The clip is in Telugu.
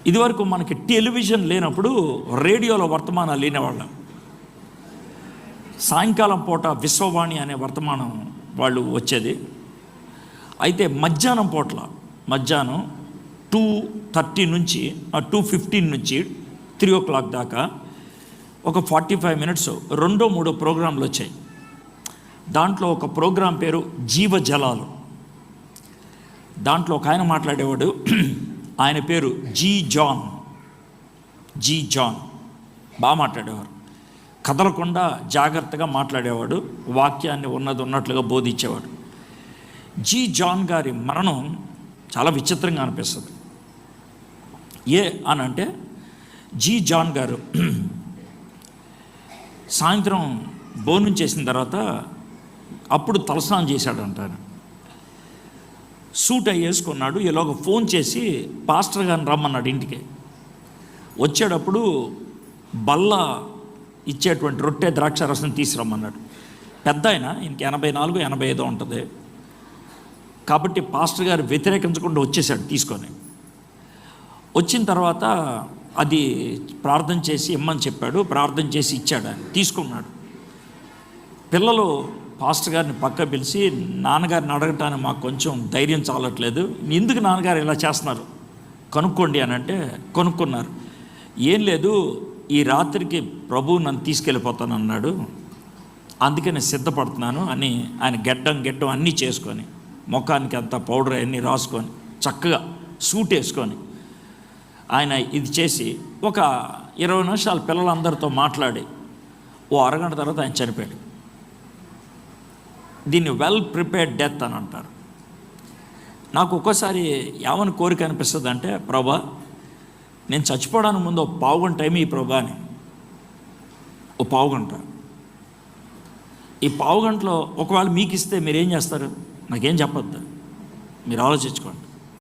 ఇదివరకు మనకి టెలివిజన్ లేనప్పుడు రేడియోలో వర్తమానాలు వినేవాళ్ళం. సాయంకాలం పూట విశ్వవాణి అనే వర్తమానం వాళ్ళు వచ్చేది. అయితే మధ్యాహ్నం 2:30 నుంచి 2:15 నుంచి 3 o'clock దాకా ఒక 45 minutes 2-3 ప్రోగ్రాంలు వచ్చాయి. దాంట్లో ఒక ప్రోగ్రాం పేరు జీవజలాలు. దాంట్లో ఒక ఆయన మాట్లాడేవాడు, ఆయన పేరు జీ జాన్. బాగా మాట్లాడేవారు, కదలకుండా జాగ్రత్తగా మాట్లాడేవాడు, వాక్యాన్ని ఉన్నట్లుగా బోధించేవాడు. జీ జాన్ గారి మరణం చాలా విచిత్రంగా అనిపిస్తుంది. అనంటే జీ జాన్ గారు సాయంత్రం భోజనం చేసిన తర్వాత అప్పుడు తలస్నానం చేశాడంటారు. సూట్ వేసుకున్నాడు. ఈలోగా ఫోన్ చేసి పాస్టర్ గారిని రమ్మన్నాడు ఇంటికి. వచ్చేటప్పుడు బల్ల ఇచ్చేటువంటి రొట్టె ద్రాక్ష రసం తీసుకురమ్మన్నాడు. పెద్ద ఆయన, ఇంక 84-85 ఉంటుంది కాబట్టి పాస్టర్ గారు వ్యతిరేకించకుండా వచ్చేసాడు తీసుకొని. వచ్చిన తర్వాత అది ప్రార్థన చేసి ఇమ్మని చెప్పాడు. ప్రార్థన చేసి ఇచ్చాడు, ఆయన తీసుకున్నాడు. పిల్లలు పాస్టర్ గారిని పక్క పిలిచి, నాన్నగారిని అడగటానికి మాకు కొంచెం ధైర్యం చాలట్లేదు, ఎందుకు నాన్నగారు ఇలా చేస్తున్నారు కనుక్కోండి అని అంటే కనుక్కున్నారు. ఏం లేదు, ఈ రాత్రికి ప్రభువు నన్ను తీసుకెళ్ళిపోతానన్నాడు, అందుకని సిద్ధపడుతున్నాను అని ఆయన గెడ్డం అన్నీ చేసుకొని, ముఖానికి అంతా పౌడర్ అన్నీ రాసుకొని, చక్కగా సూట్ వేసుకొని ఆయన ఇది చేసి ఒక 20 నిమిషాలు పిల్లలందరితో మాట్లాడి ఓ అరగంట తర్వాత ఆయన చనిపోయాడు. దీన్ని వెల్ ప్రిపేర్డ్ డెత్ అని అంటారు. నాకు ఒక్కోసారి ఏమని కోరిక అనిపిస్తుంది అంటే, ప్రభా నేను చచ్చిపోవడానికి ముందు ఒక పావుగంట టైం ఈ ప్రభా అని, ఓ పావుగంట. ఈ పావుగంటలో ఒకవేళ మీకు ఇస్తే మీరేం చేస్తారు? నాకేం చెప్పొద్దు, మీరు ఆలోచించుకోండి.